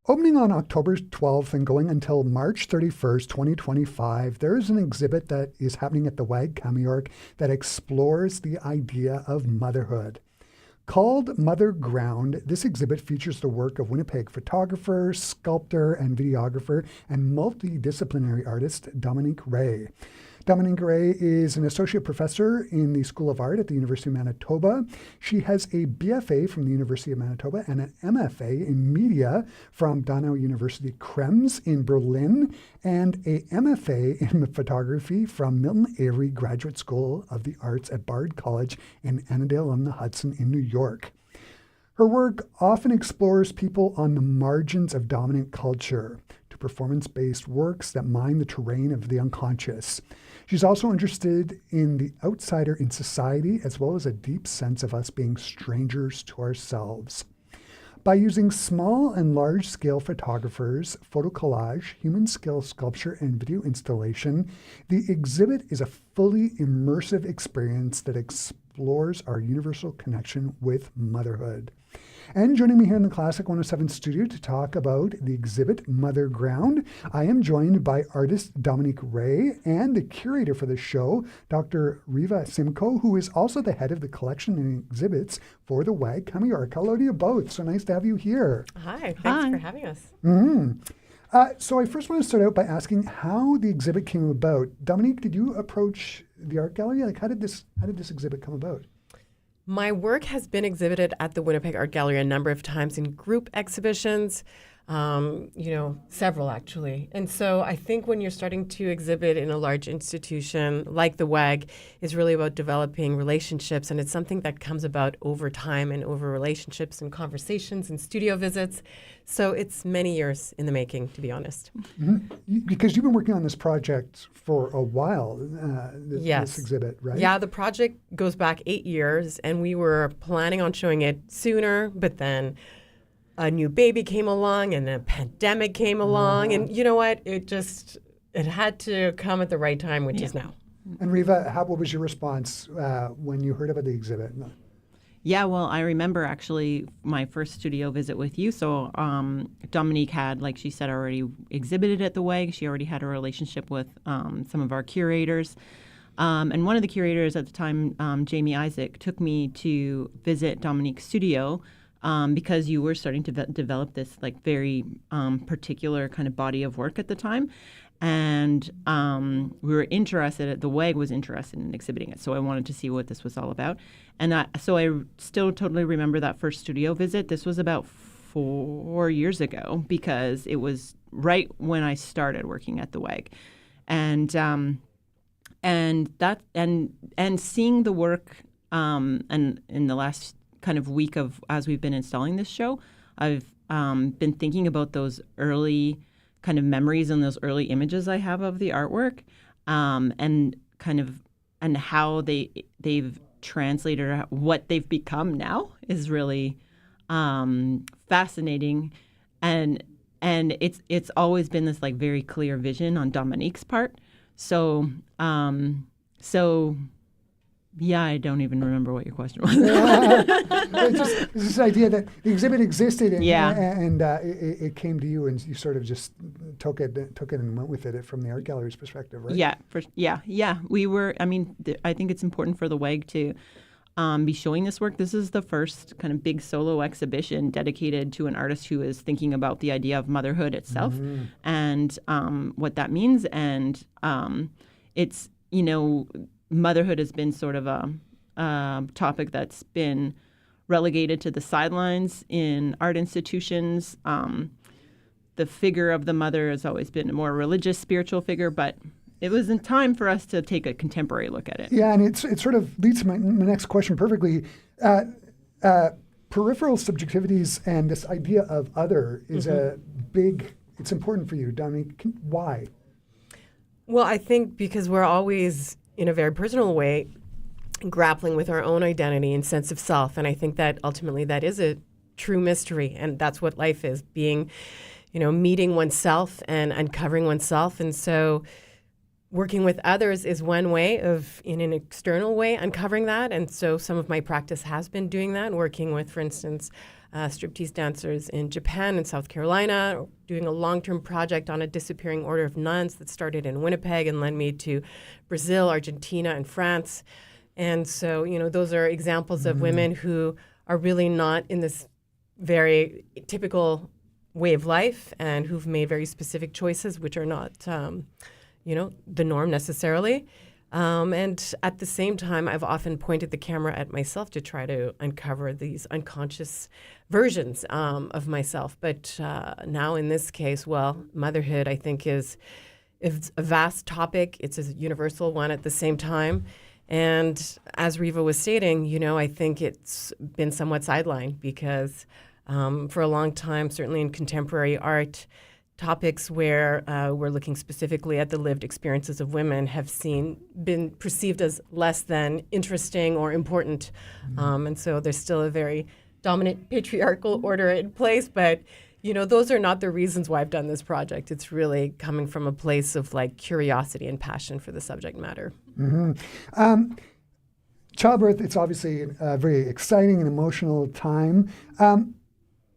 Opening on October 12th and going until March 31st, 2025, there is an exhibit that is happening at the WAG-Qaumajuq that explores the idea of motherhood. Called MOTHERGROUND, this exhibit features the work of Winnipeg photographer, sculptor, and videographer, and multi-disciplinary artist Dominique Rey. Dominique Rey is an associate professor in the School of Art at the University of Manitoba. She has a BFA from the University of Manitoba and an MFA in media from Donau University Krems in Berlin, and a MFA in photography from Milton Avery Graduate School of the Arts at Bard College in Annandale-on-the-Hudson in New York. Her work often explores people on the margins of dominant culture to performance-based works that mine the terrain of the unconscious. She's also interested in the outsider in society, as well as a deep sense of us being strangers to ourselves. By using small and large-scale photographers, photo collage, human-scale sculpture, and video installation, the exhibit is a fully immersive experience that explores our universal connection with motherhood. And joining me here in the Classic 107 studio to talk about the exhibit MOTHERGROUND, I am joined by artist Dominique Rey and the curator for the show, Dr. Riva Symko, who is also the head of the collection and exhibits for the WAG-Qaumajuq. Hello to you both. So nice to have you here. Hi, thanks for having us. So I first want to start out by asking how the exhibit came about. Dominique, did you approach the art gallery? Like, how did this exhibit come about? My work has been exhibited at the Winnipeg Art Gallery a number of times in group exhibitions, several actually. And so I think when you're starting to exhibit in a large institution like the WAG, is really about developing relationships, and it's something that comes about over time and over relationships and conversations and studio visits. So it's many years in the making, to be honest. Mm-hmm. Because you've been working on this project for a while, this exhibit, right? Yeah, the project goes back 8 years, and we were planning on showing it sooner, but then a new baby came along and a pandemic came along, and you know what? It had to come at the right time, which is now. And Riva, what was your response when you heard about the exhibit? Yeah, well, I remember actually my first studio visit with you. So Dominique had, like she said, already exhibited at the WAG. She already had a relationship with some of our curators. And one of the curators at the time, Jamie Isaac, took me to visit Dominique's studio because you were starting to develop this like very particular kind of body of work at the time. And we were interested, the WAG was interested in exhibiting it. So I wanted to see what this was all about. And so I still totally remember that first studio visit. This was about 4 years ago because it was right when I started working at the WAG. And seeing the work and in the last kind of week of as we've been installing this show, I've been thinking about those early kind of memories and those early images I have of the artwork, and how they've translated what they've become now is really fascinating, and it's always been this like very clear vision on Dominique's part. So yeah, I don't even remember what your question was. It's this idea that the exhibit existed and it came to you and you sort of just took it and went with it from the art gallery's perspective, right? Yeah. We were, I think it's important for the WAG to be showing this work. This is the first kind of big solo exhibition dedicated to an artist who is thinking about the idea of motherhood itself and what that means. And it's, motherhood has been sort of a topic that's been relegated to the sidelines in art institutions. The figure of the mother has always been a more religious, spiritual figure, but it was in time for us to take a contemporary look at it. Yeah, and it sort of leads to my next question perfectly. Peripheral subjectivities and this idea of other is it's important for you, Dominique. Why? Well, I think because we're always, in a very personal way, grappling with our own identity and sense of self. And I think that ultimately that is a true mystery. And that's what life is, being, meeting oneself and uncovering oneself. And so working with others is one way of, in an external way, uncovering that. And so some of my practice has been doing that, working with, for instance, striptease dancers in Japan and South Carolina, doing a long-term project on a disappearing order of nuns that started in Winnipeg and led me to Brazil, Argentina, and France. And so, those are examples of women who are really not in this very typical way of life and who've made very specific choices, which are not, the norm necessarily. And at the same time, I've often pointed the camera at myself to try to uncover these unconscious versions of myself. But now in this case, motherhood, I think, is a vast topic. It's a universal one at the same time. And as Riva was stating, I think it's been somewhat sidelined because for a long time, certainly in contemporary art, topics where we're looking specifically at the lived experiences of women have been perceived as less than interesting or important. And so there's still a very dominant patriarchal order in place, but those are not the reasons why I've done this project. It's really coming from a place of curiosity and passion for the subject matter. Childbirth, it's obviously a very exciting and emotional time.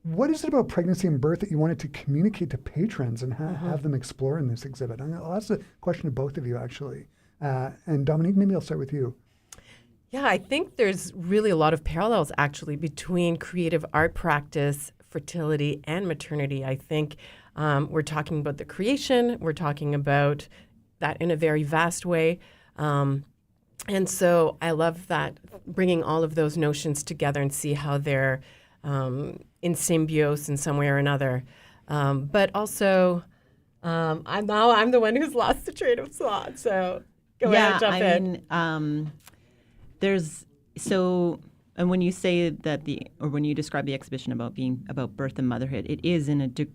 What is it about pregnancy and birth that you wanted to communicate to patrons and have them explore in this exhibit? I'll ask the question to both of you, actually. And Dominique, maybe I'll start with you. Yeah, I think there's really a lot of parallels, actually, between creative art practice, fertility, and maternity. I think we're talking about the creation. We're talking about that in a very vast way. And so I love that, bringing all of those notions together and see how they're in symbiose in some way or another. But also, I'm the one who's lost the train of thought. So go ahead, jump in. And when you say that when you describe the exhibition about being about birth and motherhood, it is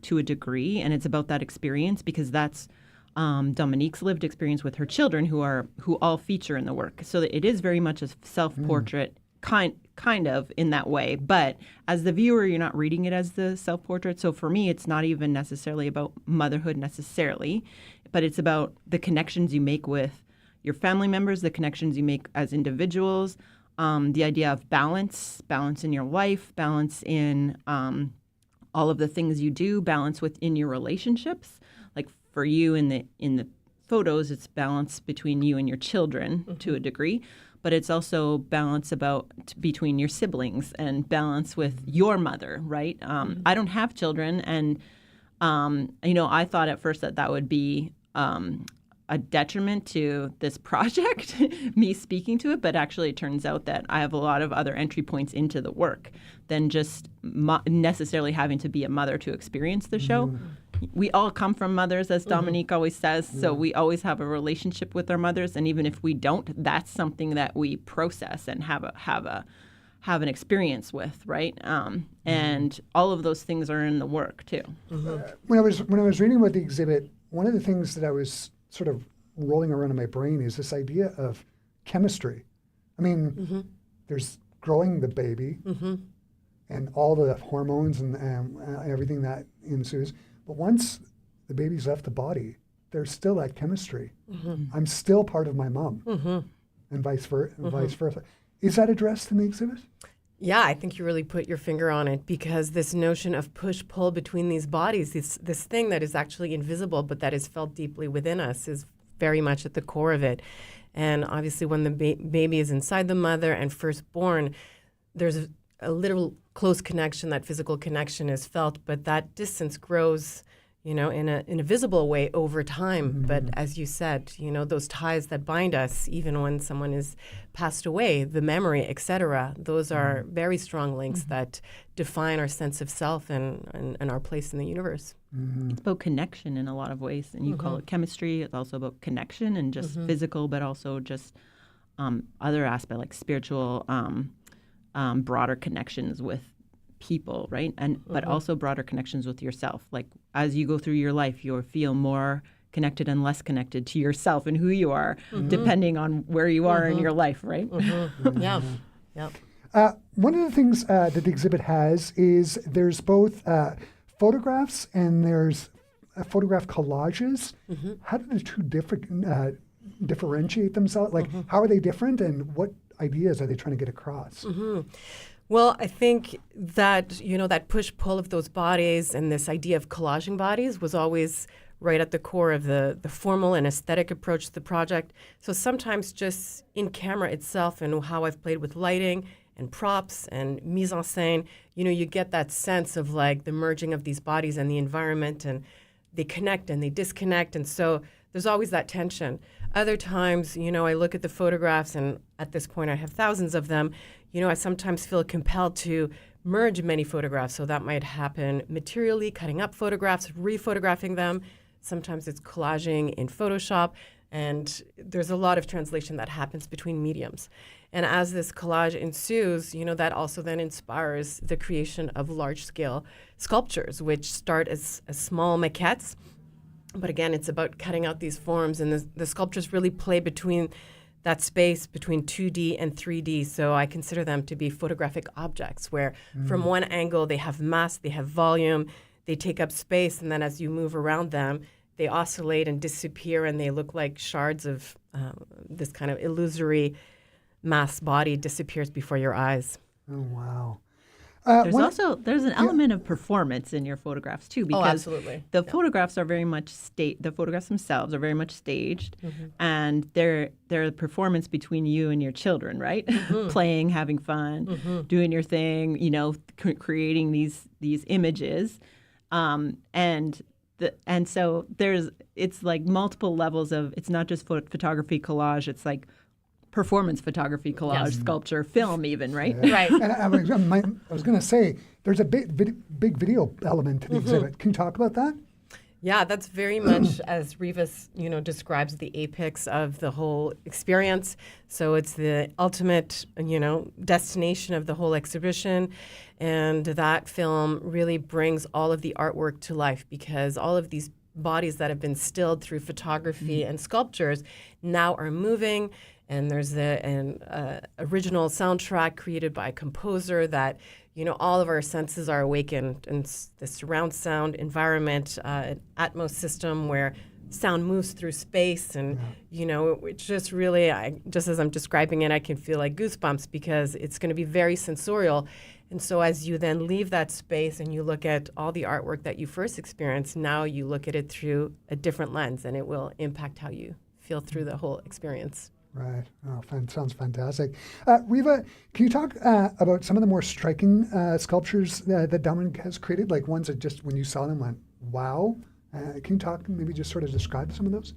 to a degree, and it's about that experience because that's Dominique's lived experience with her children, who all feature in the work. So it is very much a self-portrait. Kind of in that way, but as the viewer, you're not reading it as the self-portrait. So for me, it's not even necessarily about motherhood necessarily, but it's about the connections you make with your family members, the connections you make as individuals, the idea of balance in your life, balance in all of the things you do, balance within your relationships. Like for you in the photos, it's balance between you and your children to a degree. But it's also balance between your siblings and balance with your mother, right? I don't have children, and I thought at first that would be a detriment to this project, me speaking to it. But actually, it turns out that I have a lot of other entry points into the work than just necessarily having to be a mother to experience the show. We all come from mothers, as Dominique always says, so we always have a relationship with our mothers, and even if we don't, that's something that we process and have an experience with, right? And all of those things are in the work too. When I was reading about the exhibit, one of the things that I was sort of rolling around in my brain is this idea of chemistry. I mean, there's growing the baby and all the hormones and everything that ensues. But once the baby's left the body, there's still that chemistry. I'm still part of my mom, and vice versa. Is that addressed in the exhibit? Yeah, I think you really put your finger on it, because this notion of push-pull between these bodies, this thing that is actually invisible but that is felt deeply within us, is very much at the core of it. And obviously when the baby is inside the mother and first born, there's a literal close connection, that physical connection is felt, but that distance grows, in a visible way over time. But as you said, those ties that bind us, even when someone is passed away, the memory, etc., those are very strong links that define our sense of self and our place in the universe. It's about connection in a lot of ways, and you call it chemistry. It's also about connection and just physical, but also just other aspect like spiritual, broader connections with people, right? And but also broader connections with yourself. Like as you go through your life, you'll feel more connected and less connected to yourself and who you are, depending on where you are in your life, right? Yeah. One of the things that the exhibit has is there's both photographs and there's photograph collages. How do the two differentiate themselves? Like, how are they different, and what ideas are they trying to get across? Well, I think that, that push-pull of those bodies and this idea of collaging bodies was always right at the core of the formal and aesthetic approach to the project. So sometimes just in camera itself and how I've played with lighting and props and mise en scène, you get that sense of like the merging of these bodies and the environment, and they connect and they disconnect. And so there's always that tension. Other times, I look at the photographs, and at this point I have thousands of them. I sometimes feel compelled to merge many photographs. So that might happen materially, cutting up photographs, rephotographing them. Sometimes it's collaging in Photoshop. And there's a lot of translation that happens between mediums. And as this collage ensues, that also then inspires the creation of large-scale sculptures, which start as small maquettes. But again, it's about cutting out these forms, and the sculptures really play between that space between 2D and 3D. So I consider them to be photographic objects, where from one angle they have mass, they have volume, they take up space, and then as you move around them, they oscillate and disappear, and they look like shards of this kind of illusory mass body disappears before your eyes. Oh, wow. There's an element of performance in your photographs too, because absolutely. the photographs are very much the photographs themselves are very much staged, and they're a performance between you and your children, right? Playing, having fun, doing your thing, creating these images, and so it's like multiple levels of, it's not just photography collage, it's like performance photography, collage, sculpture, film even, right? Yeah. Right. And I was going to say, there's a big video element to the exhibit. Can you talk about that? Yeah, that's very much as Riva, describes the apex of the whole experience. So it's the ultimate, destination of the whole exhibition. And that film really brings all of the artwork to life, because all of these bodies that have been stilled through photography and sculptures now are moving. And there's an original soundtrack created by a composer that, all of our senses are awakened. And the surround sound environment, an Atmos system where sound moves through space. And, it's just really, just as I'm describing it, I can feel like goosebumps, because it's going to be very sensorial. And so as you then leave that space and you look at all the artwork that you first experienced, now you look at it through a different lens, and it will impact how you feel through the whole experience. Right. Oh, sounds fantastic. Riva, can you talk about some of the more striking sculptures that Dominique has created, like ones that just when you saw them went, wow? Can you talk, maybe just sort of describe some of those?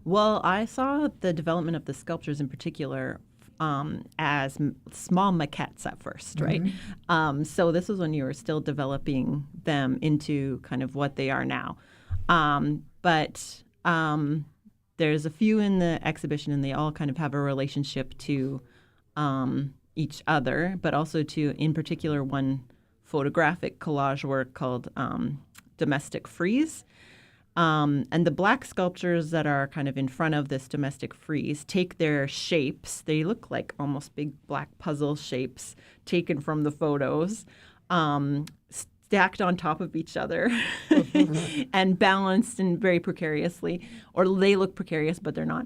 Well, I saw the development of the sculptures in particular as small maquettes at first, right? So this was when you were still developing them into kind of what they are now. But there's a few in the exhibition, and they all kind of have a relationship to each other, but also to, in particular, one photographic collage work called Domestic Frieze. And the black sculptures that are kind of in front of this domestic frieze take their shapes. They look like almost big black puzzle shapes taken from the photos, stacked on top of each other and balanced and very precariously, or they look precarious, but they're not.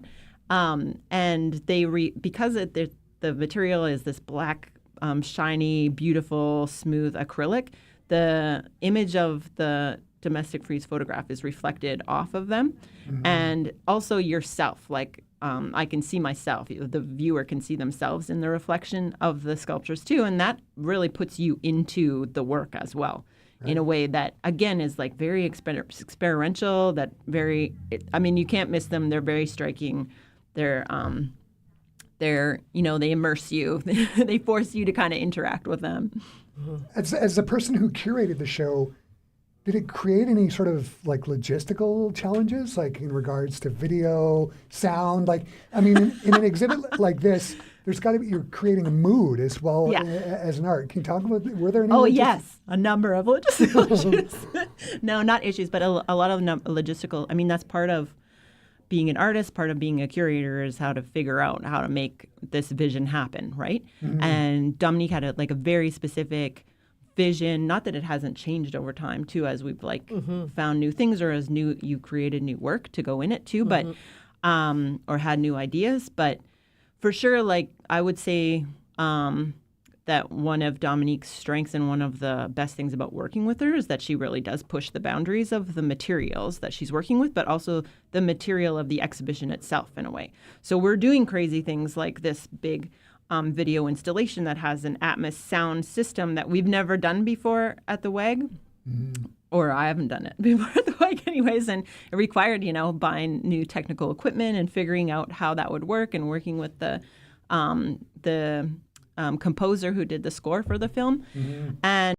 And they because the material is this black, shiny, beautiful, smooth acrylic, the image of the domestic frieze photograph is reflected off of them. And also yourself, like I can see myself, the viewer can see themselves in the reflection of the sculptures too, and that really puts you into the work as well. Right. In a way that, again, is like very experiential, that you can't miss them. They're very striking. They immerse you. They force you to kind of interact with them. As the person who curated the show, did it create any sort of like logistical challenges, like in regards to video, sound? Like, in an exhibit like this, there's got to be, you're creating a mood as well as an art. Can you talk about, were there any? Oh, yes, a number of logistical issues. No, not issues, but a lot of logistical. That's part of being an artist, part of being a curator is how to figure out how to make this vision happen, right? And Dominique had a very specific vision, not that it hasn't changed over time too, as we've found new things, or as you created new work to go in it too, but or had new ideas. But for sure, like I would say that one of Dominique's strengths and one of the best things about working with her is that she really does push the boundaries of the materials that she's working with, but also the material of the exhibition itself in a way. So we're doing crazy things like this big video installation that has an Atmos sound system that we've never done before at the WAG. Or I haven't done it before at the WAG anyways, and it required, buying new technical equipment and figuring out how that would work and working with the composer who did the score for the film. And